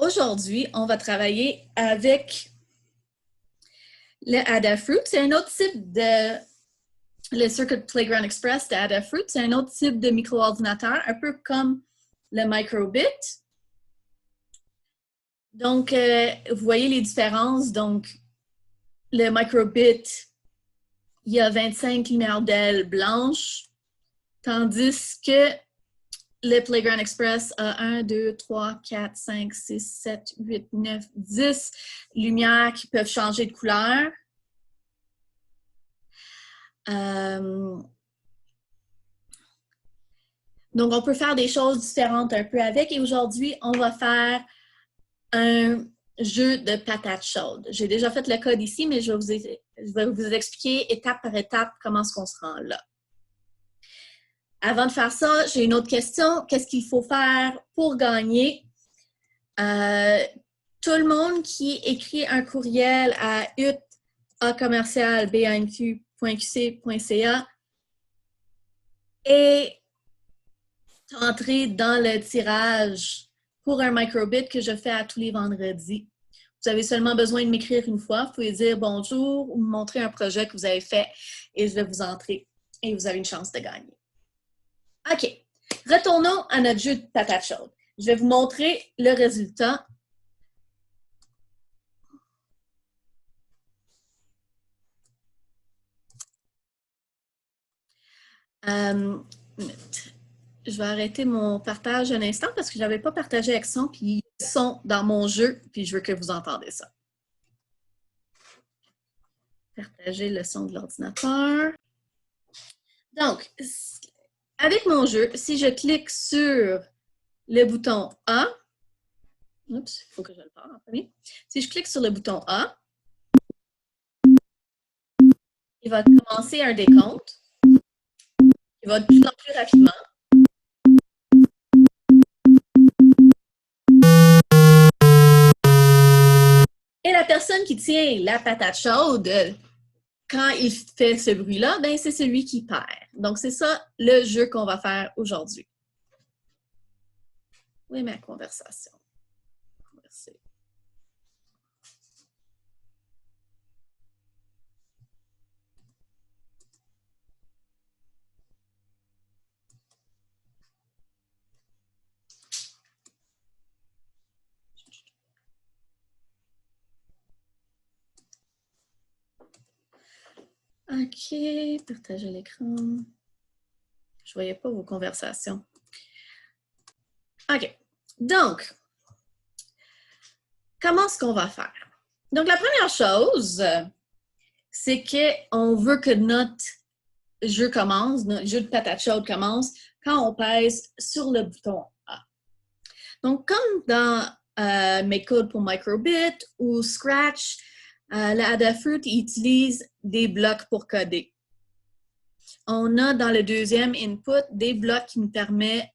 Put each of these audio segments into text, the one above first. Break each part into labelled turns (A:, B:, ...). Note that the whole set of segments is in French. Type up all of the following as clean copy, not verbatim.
A: Aujourd'hui, on va travailler avec le Adafruit. C'est un autre type de... Le Circuit Playground Express de Adafruit, c'est un autre type de micro-ordinateur, un peu comme le microbit. Donc, vous voyez les différences. Donc, le microbit, il y a 25 lumières d'ailes blanches, tandis que le Playground Express a 1, 2, 3, 4, 5, 6, 7, 8, 9, 10 lumières qui peuvent changer de couleur. Donc, on peut faire des choses différentes un peu avec. Et aujourd'hui, on va faire un jeu de patates chaudes. J'ai déjà fait le code ici, mais je vais vous expliquer étape par étape comment est-ce qu'on se rend là. Avant de faire ça, j'ai une autre question. Qu'est-ce qu'il faut faire pour gagner? Tout le monde qui écrit un courriel à ut@banq.qc.ca est entré dans le tirage pour un microbit que je fais à tous les vendredis. Vous avez seulement besoin de m'écrire une fois. Vous pouvez dire bonjour ou me montrer un projet que vous avez fait et je vais vous entrer et vous avez une chance de gagner. OK. Retournons à notre jeu de patates chaudes. Je vais vous montrer le résultat. Je vais arrêter mon partage un instant parce que je n'avais pas partagé avec son, puis ils sont dans mon jeu, puis je veux que vous entendez ça. Partager le son de l'ordinateur. Donc, avec mon jeu, si je clique sur le bouton A, oups, il faut que je le parle en premier. Si je clique sur le bouton A, il va commencer un décompte. Il va de plus en plus rapidement. Et la personne qui tient la patate chaude, quand il fait ce bruit-là, ben c'est celui qui perd. Donc, c'est ça le jeu qu'on va faire aujourd'hui. Où est ma conversation? Merci. OK, partager l'écran. Je ne voyais pas vos conversations. OK. Donc, comment est-ce qu'on va faire? Donc, la première chose, c'est qu'on veut que notre jeu commence, notre jeu de patate chaude commence quand on pèse sur le bouton A. Donc, comme dans mes codes pour Microbit ou Scratch, le Adafruit utilise des blocs pour coder. On a dans le deuxième input des blocs qui nous permettent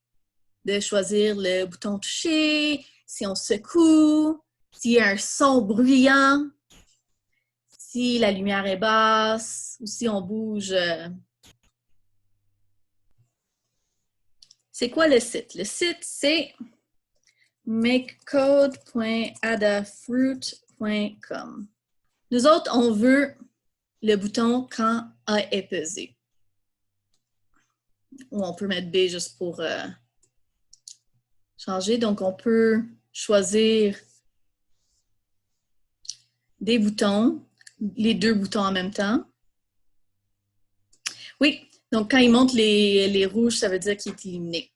A: de choisir le bouton toucher, si on secoue, s'il y a un son bruyant, si la lumière est basse ou si on bouge. C'est quoi le site? Le site, c'est makecode.adafruit.com. Nous autres, on veut le bouton quand A est pesé. Ou on peut mettre B juste pour changer. Donc, on peut choisir des boutons, les deux boutons en même temps. Oui, donc quand il monte les rouges, ça veut dire qu'il est éliminé.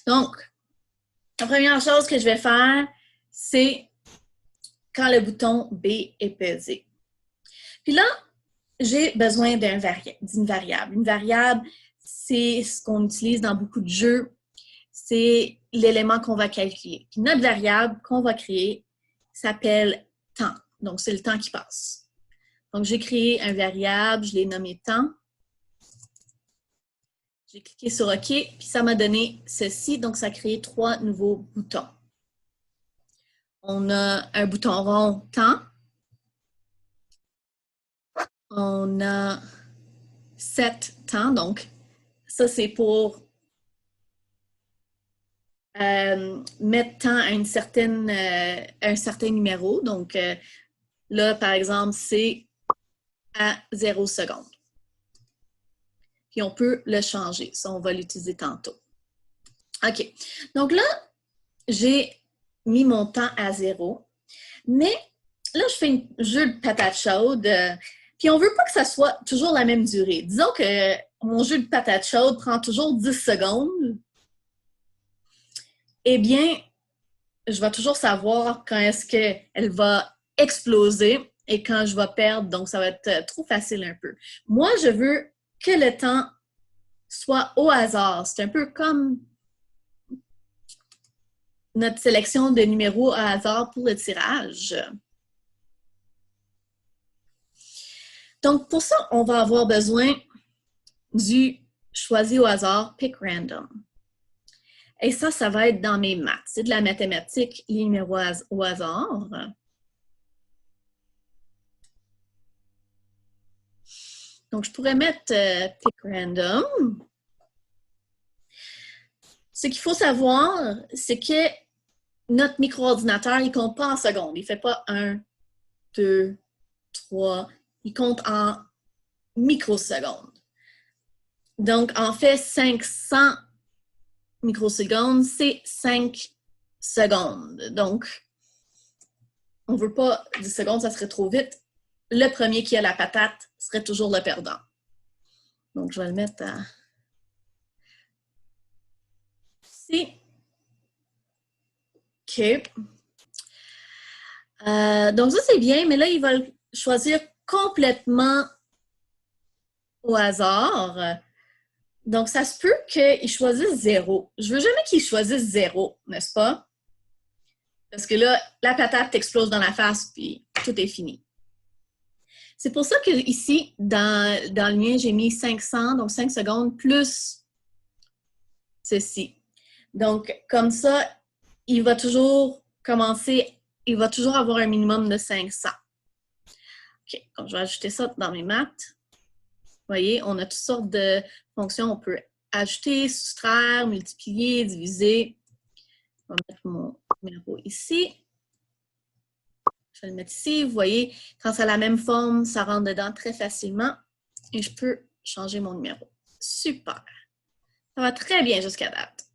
A: Donc, la première chose que je vais faire, c'est quand le bouton B est pesé. Puis là, j'ai besoin d'une variable. Une variable, c'est ce qu'on utilise dans beaucoup de jeux. C'est l'élément qu'on va calculer. Puis notre variable qu'on va créer s'appelle temps. Donc, c'est le temps qui passe. Donc, j'ai créé un variable, je l'ai nommé temps. J'ai cliqué sur OK, puis ça m'a donné ceci. Donc, ça a créé 3 nouveaux boutons. On a un bouton rond temps. On a 7 temps. Donc, ça, c'est pour mettre tant à un certain numéro. Donc, là, par exemple, c'est à 0 secondes. Puis on peut le changer. Ça, on va l'utiliser tantôt. OK. Donc là, j'ai mis mon temps à 0. Mais là, je fais un jeu de patate chaude. Puis on veut pas que ça soit toujours la même durée. Disons que mon jeu de patate chaude prend toujours 10 secondes. Eh bien, je vais toujours savoir quand est-ce qu'elle va exploser et quand je vais perdre. Donc, ça va être trop facile un peu. Moi, je veux que le temps soit au hasard. C'est un peu comme notre sélection de numéros à hasard pour le tirage. Donc, pour ça, on va avoir besoin du choisi au hasard, pick random. Et ça va être dans mes maths. C'est de la mathématique, les numéros au hasard. Donc, je pourrais mettre pick random. Ce qu'il faut savoir, c'est que notre micro-ordinateur, il ne compte pas en secondes. Il ne fait pas 1, 2, 3. Il compte en microsecondes. Donc, en fait, 500 microsecondes, c'est 5 secondes. Donc, on ne veut pas 10 secondes, ça serait trop vite. Le premier qui a la patate serait toujours le perdant. Donc, je vais le mettre à ici. OK. Donc, ça, c'est bien, mais là, il va le choisir complètement au hasard. Donc, ça se peut qu'il choisisse 0. Je veux jamais qu'il choisisse 0, n'est-ce pas? Parce que là, la patate t'explose dans la face, puis tout est fini. C'est pour ça que ici, dans le mien, j'ai mis 500, donc 5 secondes, plus ceci. Donc, comme ça, il va toujours commencer, il va toujours avoir un minimum de 500. OK, donc je vais ajouter ça dans mes maths. Vous voyez, on a toutes sortes de fonctions. On peut ajouter, soustraire, multiplier, diviser. Je vais mettre mon numéro ici. Je vais le mettre ici. Vous voyez, quand ça a la même forme, ça rentre dedans très facilement. Et je peux changer mon numéro. Super. Ça va très bien jusqu'à date.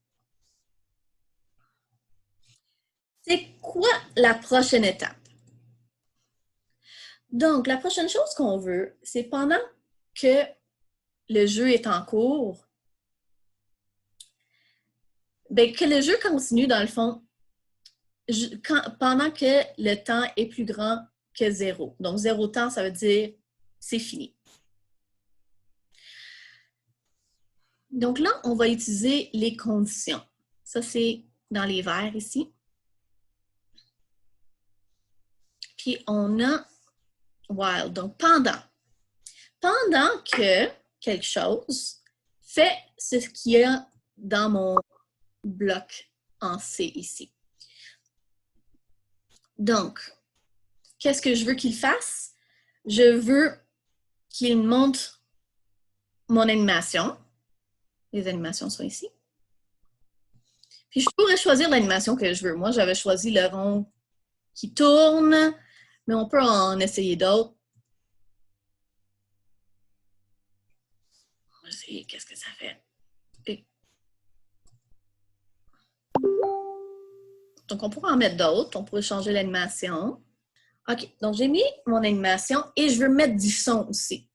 A: C'est quoi la prochaine étape? Donc, la prochaine chose qu'on veut, c'est pendant que le jeu est en cours, bien, que le jeu continue, dans le fond, pendant que le temps est plus grand que 0. Donc, 0 temps, ça veut dire c'est fini. Donc là, on va utiliser les conditions. Ça, c'est dans les verts ici. Puis, on a while, donc pendant. Pendant que quelque chose fait ce qu'il y a dans mon bloc en C ici. Donc, qu'est-ce que je veux qu'il fasse? Je veux qu'il monte mon animation. Les animations sont ici. Puis je pourrais choisir l'animation que je veux. Moi, j'avais choisi le rond qui tourne, mais on peut en essayer d'autres. On va essayer qu'est-ce que ça fait. Et... Donc, on pourrait en mettre d'autres. On pourrait changer l'animation. OK, donc j'ai mis mon animation et je veux mettre du son aussi.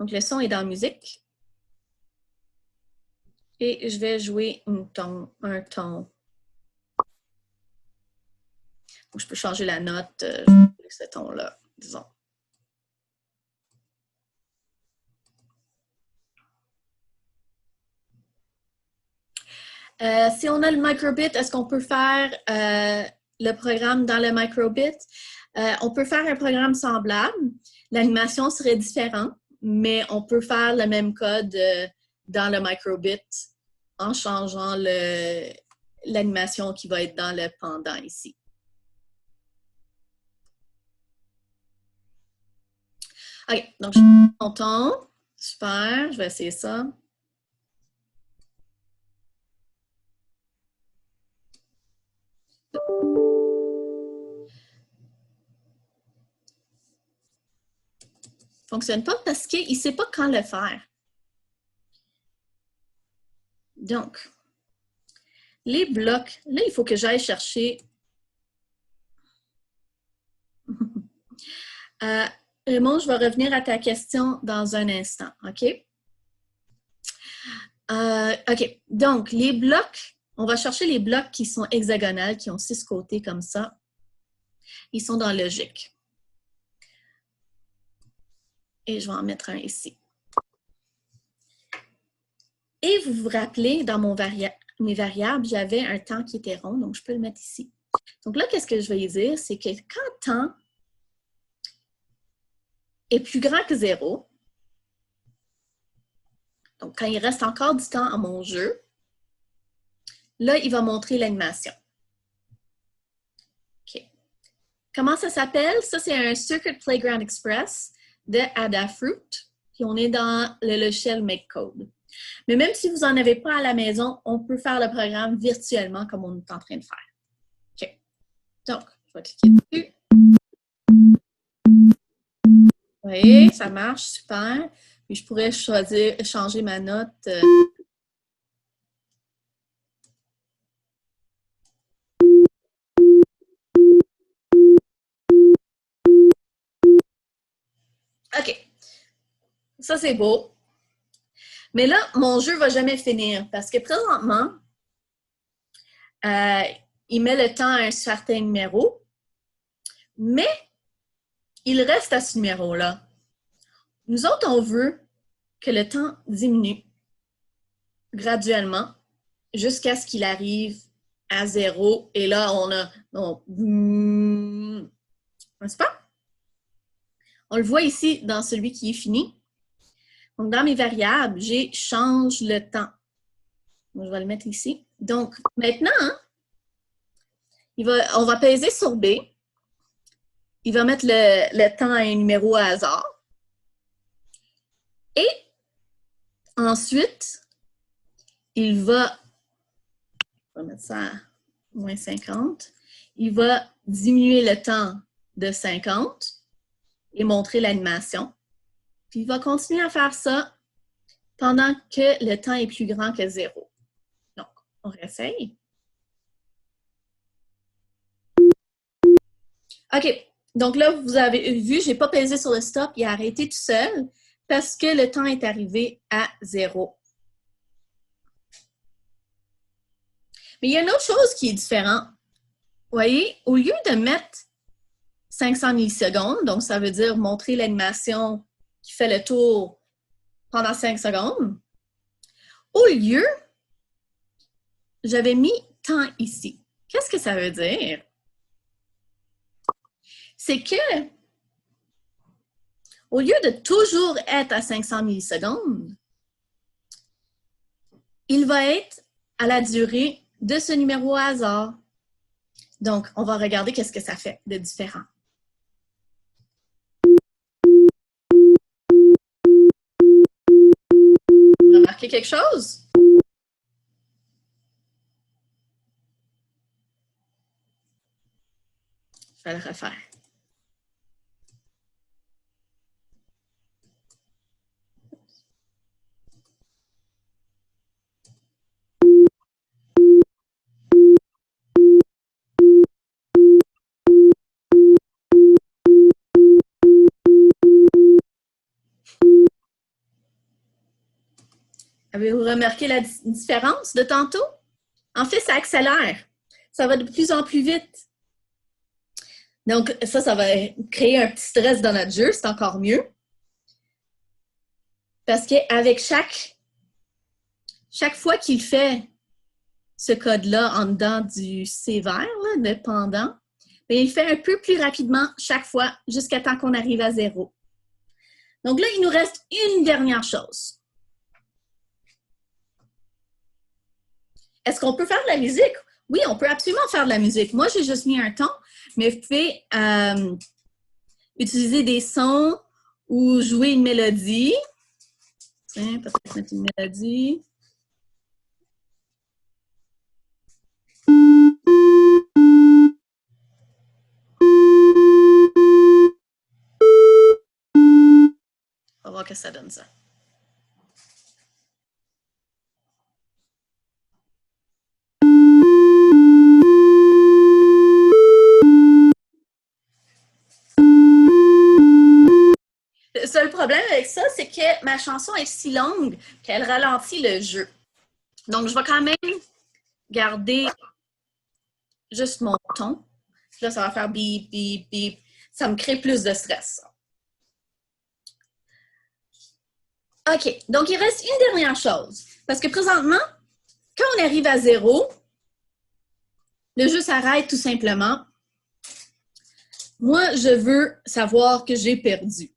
A: Donc, le son est dans musique. Et je vais jouer un ton. Donc, je peux changer la note de ce ton-là, disons. Si on a le microbit, est-ce qu'on peut faire le programme dans le microbit? On peut faire un programme semblable. L'animation serait différente, mais on peut faire le même code dans le microbit en changeant l'animation qui va être dans le pendant ici. OK, donc je fais mon ton. Super, je vais essayer ça. fonctionne pas parce qu'il ne sait pas quand le faire. Donc, les blocs, là, il faut que j'aille chercher... Raymond, je vais revenir à ta question dans un instant, OK? OK, donc les blocs, on va chercher les blocs qui sont hexagonales, qui ont 6 côtés comme ça. Ils sont dans logique. Et je vais en mettre un ici. Et vous vous rappelez, dans mes variables, j'avais un temps qui était rond, donc je peux le mettre ici. Donc là, qu'est-ce que je vais dire? C'est que quand temps est plus grand que 0, donc quand il reste encore du temps à mon jeu, là, il va montrer l'animation. OK. Comment ça s'appelle? Ça, c'est un Circuit Playground Express de Adafruit, puis on est dans le logiciel MakeCode. Mais même si vous n'en avez pas à la maison, on peut faire le programme virtuellement comme on est en train de faire. OK. Donc, je vais cliquer dessus. Vous voyez, ça marche, super. Puis je pourrais choisir, changer ma note. OK. Ça, c'est beau. Mais là, mon jeu ne va jamais finir parce que présentement, il met le temps à un certain numéro, mais il reste à ce numéro-là. Nous autres, on veut que le temps diminue graduellement jusqu'à ce qu'il arrive à 0. Et là, on a... n'est-ce pas? On le voit ici dans celui qui est fini. Donc, dans mes variables, j'ai change le temps. Donc, je vais le mettre ici. Donc, maintenant, on va peser sur B. Il va mettre le temps à un numéro à hasard. Et ensuite, il va, on va mettre ça à moins 50, il va diminuer le temps de 50 et montrer l'animation. Puis il va continuer à faire ça pendant que le temps est plus grand que 0. Donc, on réessaye. OK. Donc là, vous avez vu, je n'ai pas pesé sur le stop, il a arrêté tout seul parce que le temps est arrivé à 0. Mais il y a une autre chose qui est différente. Vous voyez, au lieu de mettre 500 millisecondes, donc ça veut dire montrer l'animation qui fait le tour pendant 5 secondes, au lieu, j'avais mis temps ici. Qu'est-ce que ça veut dire? C'est que, au lieu de toujours être à 500 millisecondes, il va être à la durée de ce numéro au hasard. Donc, on va regarder qu'est-ce que ça fait de différent. Vous remarquez quelque chose? Je vais le refaire. Avez-vous remarqué la différence de tantôt? En fait, ça accélère. Ça va de plus en plus vite. Donc, ça va créer un petit stress dans notre jeu, c'est encore mieux. Parce qu'avec chaque fois qu'il fait ce code-là en dedans du C vert, là, de pendant, bien, il fait un peu plus rapidement chaque fois jusqu'à temps qu'on arrive à 0. Donc là, il nous reste une dernière chose. Est-ce qu'on peut faire de la musique? Oui, on peut absolument faire de la musique. Moi, j'ai juste mis un ton, mais vous pouvez utiliser des sons ou jouer une mélodie. Tiens, peut-être mettre une mélodie. voir que ça donne ça. Le seul problème avec ça, c'est que ma chanson est si longue qu'elle ralentit le jeu. Donc, je vais quand même garder juste mon ton. Là, ça va faire bip, bip, bip. Ça me crée plus de stress. OK. Donc, il reste une dernière chose. Parce que présentement, quand on arrive à 0, le jeu s'arrête tout simplement. Moi, je veux savoir que j'ai perdu.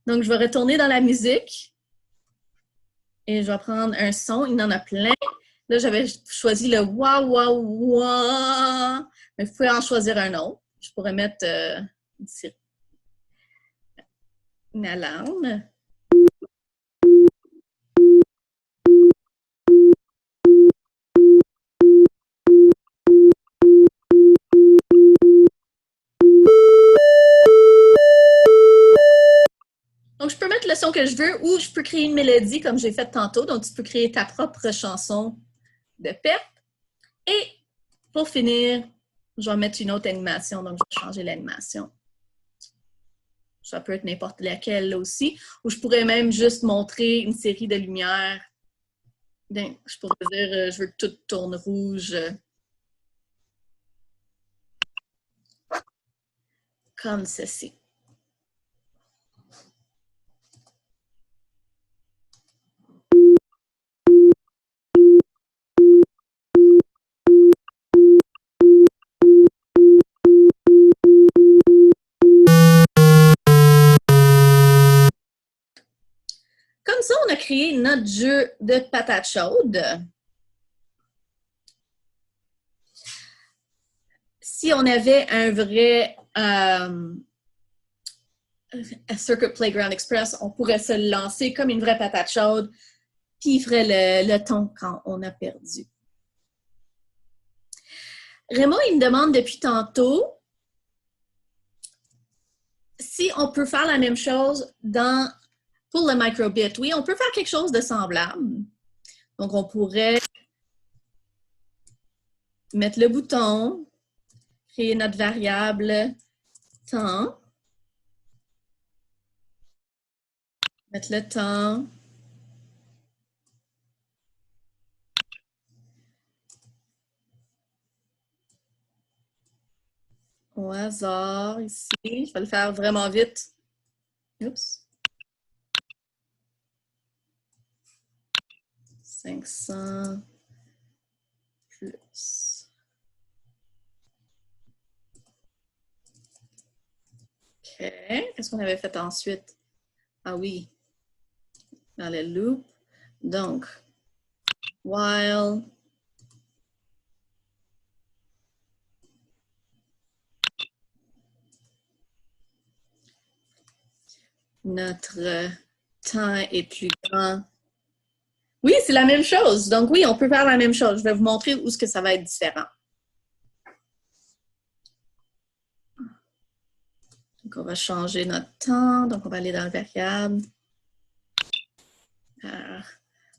A: Donc, je vais retourner dans la musique et je vais prendre un son. Il en a plein. Là, j'avais choisi le wa wa wa. Mais vous pouvez en choisir un autre. Je pourrais mettre une alarme. Donc, je peux mettre le son que je veux ou je peux créer une mélodie comme j'ai fait tantôt. Donc, tu peux créer ta propre chanson de pep. Et pour finir, je vais mettre une autre animation. Donc, je vais changer l'animation. Ça peut être n'importe laquelle là aussi. Ou je pourrais même juste montrer une série de lumières. Je pourrais dire, je veux que tout tourne rouge. Comme ceci. Comme ça, on a créé notre jeu de patates chaudes. Si on avait un vrai Circuit Playground Express, on pourrait se lancer comme une vraie patate chaude, puis il ferait le ton quand on a perdu. Raymond, il me demande depuis tantôt si on peut faire la même chose pour le microbit. Oui, on peut faire quelque chose de semblable. Donc, on pourrait mettre le bouton, créer notre variable temps, mettre le temps, au hasard ici. Je vais le faire vraiment vite. Oups. 500 plus. OK. Qu'est-ce qu'on avait fait ensuite? Ah oui. Dans le loop. Donc, while notre temps est plus grand. Oui, c'est la même chose. Donc oui, on peut faire la même chose. Je vais vous montrer où est-ce que ça va être différent. Donc, on va changer notre temps. Donc, on va aller dans le variable.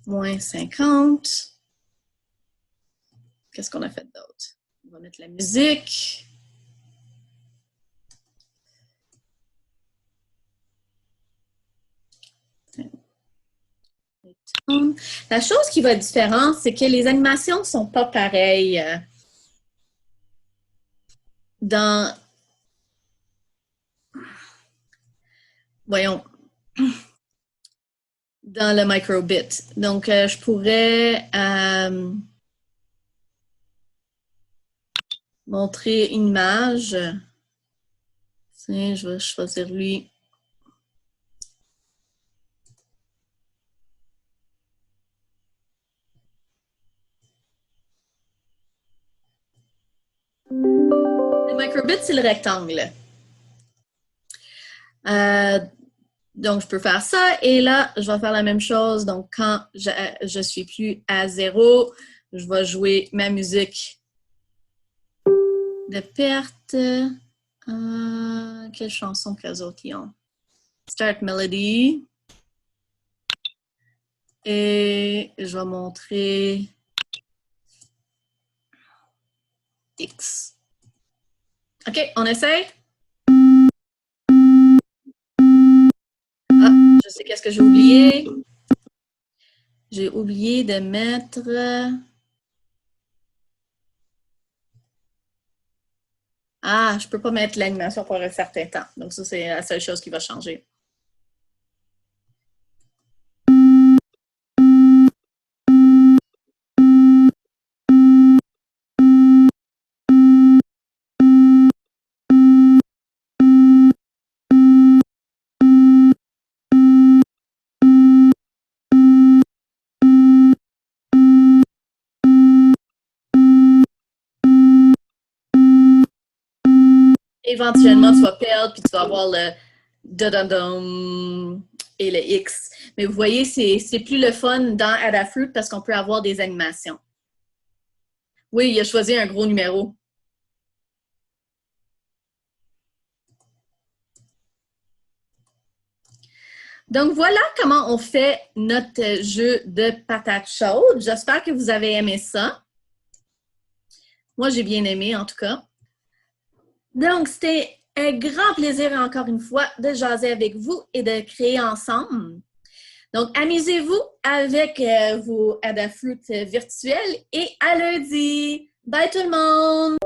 A: Moins 50. Qu'est-ce qu'on a fait d'autre? On va mettre la musique. La chose qui va être différente, c'est que les animations ne sont pas pareilles dans... Voyons. Dans le microbit. Donc, je pourrais montrer une image. Tiens, je vais choisir lui. Le microbit, c'est le rectangle. Donc, je peux faire ça. Et là, je vais faire la même chose. Donc, quand je suis plus à 0, je vais jouer ma musique de perte. Quelle chanson qu'eux autres y ont? Start Melody. Et je vais montrer X. OK, on essaye? Ah, je sais qu'est-ce que j'ai oublié. J'ai oublié de mettre... Ah, je ne peux pas mettre l'animation pour un certain temps. Donc ça, c'est la seule chose qui va changer. Éventuellement, tu vas perdre, puis tu vas avoir le da-da-dum et le X. Mais vous voyez, c'est plus le fun dans Adafruit parce qu'on peut avoir des animations. Oui, il a choisi un gros numéro. Donc, voilà comment on fait notre jeu de patates chaudes. J'espère que vous avez aimé ça. Moi, j'ai bien aimé, en tout cas. Donc, c'était un grand plaisir, encore une fois, de jaser avec vous et de créer ensemble. Donc, amusez-vous avec vos Adafruit virtuels et à lundi! Bye tout le monde!